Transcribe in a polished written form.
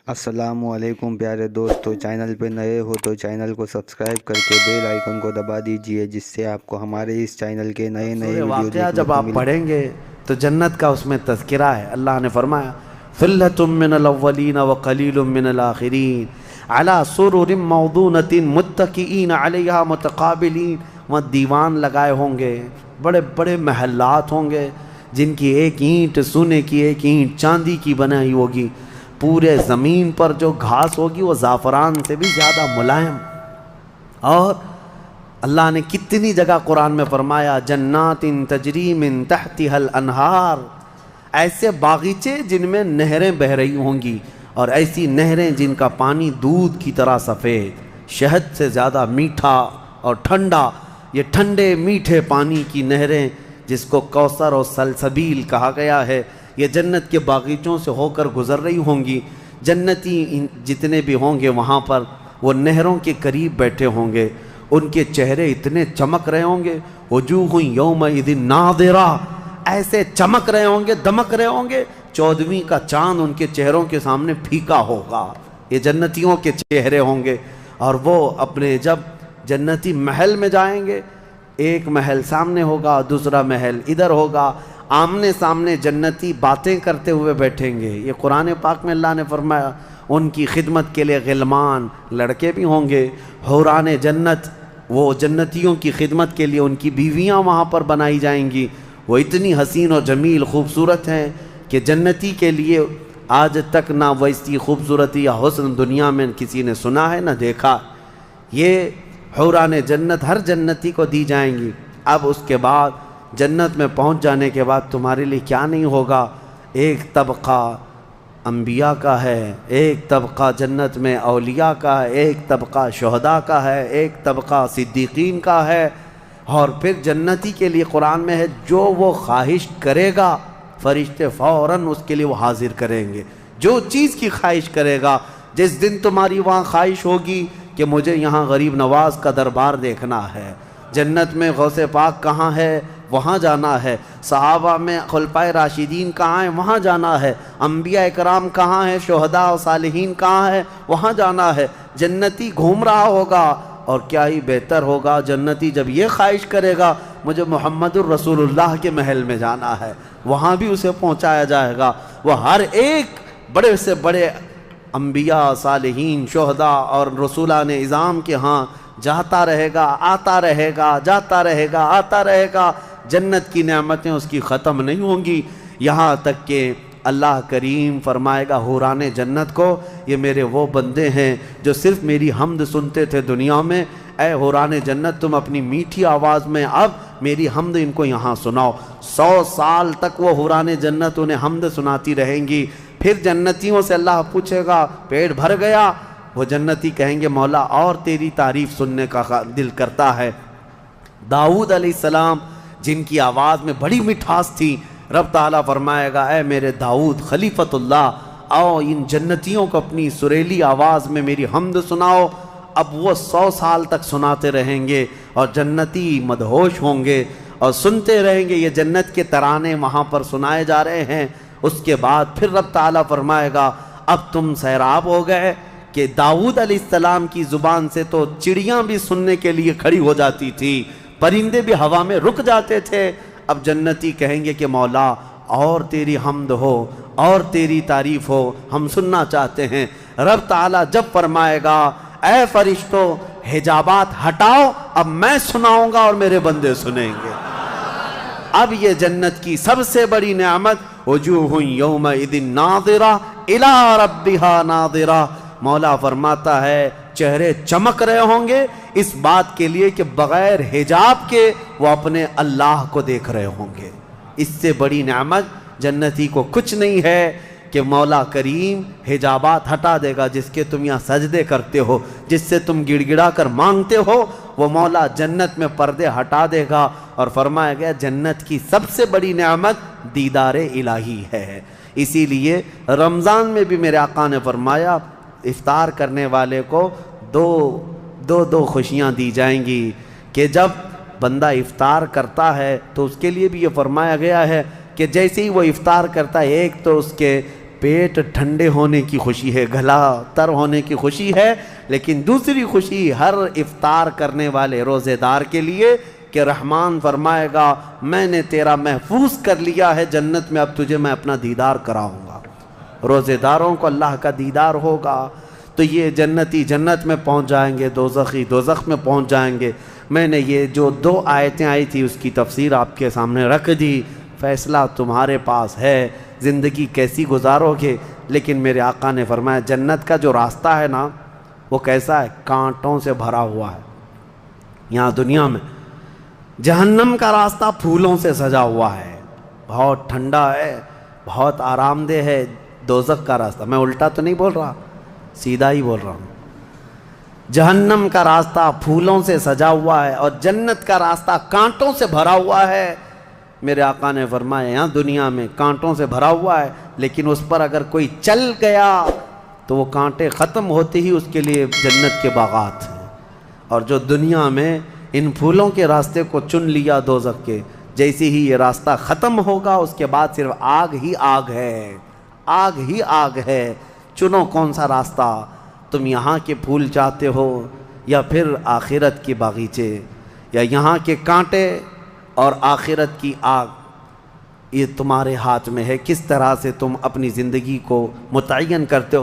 अस्सलामुअलैकुम प्यारे दोस्तों, चैनल पे नए हो तो चैनल को सब्सक्राइब करके बेल आइकन को दबा दीजिए, जिससे आपको हमारे इस चैनल के नए नए सूरह वीडियो वाक़या देखने जब को आप मिले। पढ़ेंगे तो जन्नत का उसमें तज़किरा है। अल्लाह ने फरमाया फ़िल्लतुम मिनल अव्वलीन व क़लीलुम मिनल आखिरीन अला सुरुरिम मौदूनतिन मुत्तकीईन अलैहा मुतक़ाबिलीन। वहाँ दीवान लगाए होंगे, बड़े बड़े महलात होंगे जिनकी एक ईंट सोने की, एक ईंट चांदी की बनाई होगी। पूरे ज़मीन पर जो घास होगी वो ज़ाफ़रान से भी ज़्यादा मुलायम। और अल्लाह ने कितनी जगह कुरान में फरमाया जन्नातिन तजरी मिन तहतिहल अनहार, ऐसे बागीचे जिनमें नहरें बह रही होंगी, और ऐसी नहरें जिनका पानी दूध की तरह सफ़ेद, शहद से ज़्यादा मीठा और ठंडा। ये ठंडे मीठे पानी की नहरें जिसको कौसर और सलसबील कहा गया है, ये जन्नत के बागीचों से होकर गुज़र रही होंगी। जन्नती जितने भी होंगे वहाँ पर वो नहरों के करीब बैठे होंगे, उनके चेहरे इतने चमक रहे होंगे, वजूह यौमइदिन नाज़िरा, ऐसे चमक रहे होंगे, दमक रहे होंगे, 14वीं का चांद उनके चेहरों के सामने फीका होगा। ये जन्नतियों के चेहरे होंगे। और वो अपने जब जन्नती महल में जाएंगे, एक महल सामने होगा, दूसरा महल इधर होगा, आमने सामने जन्नती बातें करते हुए बैठेंगे। ये कुरान पाक में अल्लाह ने फरमाया उनकी खिदमत के लिए गिलमान, लड़के भी होंगे। हुरान जन्नत, वो जन्नतियों की खिदमत के लिए उनकी बीवियां वहाँ पर बनाई जाएंगी। वो इतनी हसीन और जमील खूबसूरत हैं कि जन्नती के लिए आज तक ना वैसी खूबसूरती या हुस्न दुनिया में किसी ने सुना है ना देखा। ये हुरान जन्नत हर जन्नती को दी जाएंगी। अब उसके बाद जन्नत में पहुँच जाने के बाद तुम्हारे लिए क्या नहीं होगा। एक तबका अंबिया का है, एक तबका जन्नत में औलिया का है, एक तबका शुहदा का है, एक तबका सिद्दीकीन का है। और फिर जन्नती के लिए कुरान में है जो वो ख्वाहिश करेगा फरिश्ते फ़ौरन उसके लिए वो हाजिर करेंगे। जो चीज़ की ख्वाहिश करेगा, जिस दिन तुम्हारी वहाँ ख्वाहिश होगी कि मुझे यहाँ गरीब नवाज का दरबार देखना है, जन्नत में गौसे पाक कहाँ है वहाँ जाना है, सहाबा में खुलफाए राशिदीन कहाँ हैं वहाँ जाना है, अंबिया इकराम कहाँ हैं, शुहदा और सालिहीन कहाँ है वहाँ जाना है। जन्नती घूम रहा होगा, और क्या ही बेहतर होगा जन्नती जब ये ख्वाहिश करेगा मुझे मुहम्मदुर रसूलुल्लाह के महल में जाना है, वहाँ भी उसे पहुँचाया जाएगा। वह हर एक बड़े से बड़े अंबिया, सालिहीन, शुहदा और रसूलान इज़ाम के यहाँ जाता रहेगा, आता रहेगा, जाता रहेगा, आता रहेगा। जन्नत की नेमतें उसकी ख़त्म नहीं होंगी, यहाँ तक कि अल्लाह करीम फरमाएगा हुराने जन्नत को, ये मेरे वो बंदे हैं जो सिर्फ़ मेरी हमद सुनते थे दुनिया में। ऐ हुराने जन्नत, तुम अपनी मीठी आवाज़ में अब मेरी हमद इनको यहाँ सुनाओ। 100 साल तक वो हुराने जन्नत उन्हें हमद सुनाती रहेंगी। फिर जन्नतियों से अल्लाह पूछेगा पेट भर गया? वो जन्नती कहेंगे मौला और तेरी तारीफ़ सुनने का दिल करता है। दाऊद अलैहिस्सलाम जिनकी आवाज़ में बड़ी मिठास थी, रब ताला फरमाएगा ऐ मेरे दाऊद खलीफतुल्लाह, आओ इन जन्नतियों को अपनी सुरीली आवाज़ में मेरी हमद सुनाओ। अब वो 100 साल तक सुनाते रहेंगे और जन्नती मदहोश होंगे और सुनते रहेंगे। ये जन्नत के तराने वहाँ पर सुनाए जा रहे हैं। उसके बाद फिर रब ताला फरमाएगा अब तुम सैराब हो गए कि दाऊद अलैहिस्सलाम की ज़ुबान से तो चिड़ियाँ भी सुनने के लिए खड़ी हो जाती थी, परिंदे भी हवा में रुक जाते थे। अब जन्नती कहेंगे कि मौला और तेरी हमद हो और तेरी तारीफ़ हो, हम सुनना चाहते हैं। रब ताला जब फरमाएगा ऐ फरिश्तों हिजाबात हटाओ, अब मैं सुनाऊंगा और मेरे बंदे सुनेंगे। अब ये जन्नत की सबसे बड़ी नेमत वजूह यौमइदिन नाज़िरा इला रब्बिहा नाज़िरा। मौला फरमाता है चेहरे चमक रहे होंगे इस बात के लिए कि बग़ैर हिजाब के वो अपने अल्लाह को देख रहे होंगे। इससे बड़ी नेमत जन्नती को कुछ नहीं है कि मौला करीम हिजाबात हटा देगा। जिसके तुम यहाँ सजदे करते हो, जिससे तुम गिड़गिड़ा कर मांगते हो, वो मौला जन्नत में पर्दे हटा देगा। और फरमाया गया जन्नत की सबसे बड़ी नेमत दीदारे इलाही है। इसीलिए रमज़ान में भी मेरे आका ने फरमाया इफ्तार करने वाले को दो खुशियाँ दी जाएंगी कि जब बंदा इफ्तार करता है तो उसके लिए भी ये फरमाया गया है कि जैसे ही वो इफ्तार करता है, एक तो उसके पेट ठंडे होने की खुशी है, गला तर होने की खुशी है, लेकिन दूसरी खुशी हर इफ्तार करने वाले रोज़ेदार के लिए कि रहमान फरमाएगा मैंने तेरा महफूज कर लिया है जन्नत में, अब तुझे मैं अपना दीदार कराऊंगा। रोज़ेदारों को अल्लाह का दीदार होगा तो ये जन्नती जन्नत में पहुंच जाएंगे, दोज़खी दोज़ख में पहुंच जाएंगे। मैंने ये जो 2 आयतें आई थी उसकी तफसीर आपके सामने रख दी। फ़ैसला तुम्हारे पास है, ज़िंदगी कैसी गुजारोगे। लेकिन मेरे आका ने फरमाया जन्नत का जो रास्ता है ना वो कैसा है, कांटों से भरा हुआ है। यहाँ दुनिया में जहन्नम का रास्ता फूलों से सजा हुआ है, बहुत ठंडा है, बहुत आरामदेह है। दोज़ख का रास्ता, मैं उल्टा तो नहीं बोल रहा, सीधा ही बोल रहा हूँ। जहन्नम का रास्ता फूलों से सजा हुआ है और जन्नत का रास्ता कांटों से भरा हुआ है। मेरे आका ने फरमाया यहाँ दुनिया में कांटों से भरा हुआ है, लेकिन उस पर अगर कोई चल गया तो वो कांटे ख़त्म होते ही उसके लिए जन्नत के बागात हैं। और जो दुनिया में इन फूलों के रास्ते को चुन लिया दोज़ख के, जैसे ही ये रास्ता ख़त्म होगा उसके बाद सिर्फ आग ही आग है, आग ही आग है। चुनो कौन सा रास्ता, तुम यहाँ के फूल चाहते हो या फिर आखिरत के बागीचे, या यहाँ के कांटे और आखिरत की आग। ये तुम्हारे हाथ में है, किस तरह से तुम अपनी ज़िंदगी को मुतय्यन करते हो।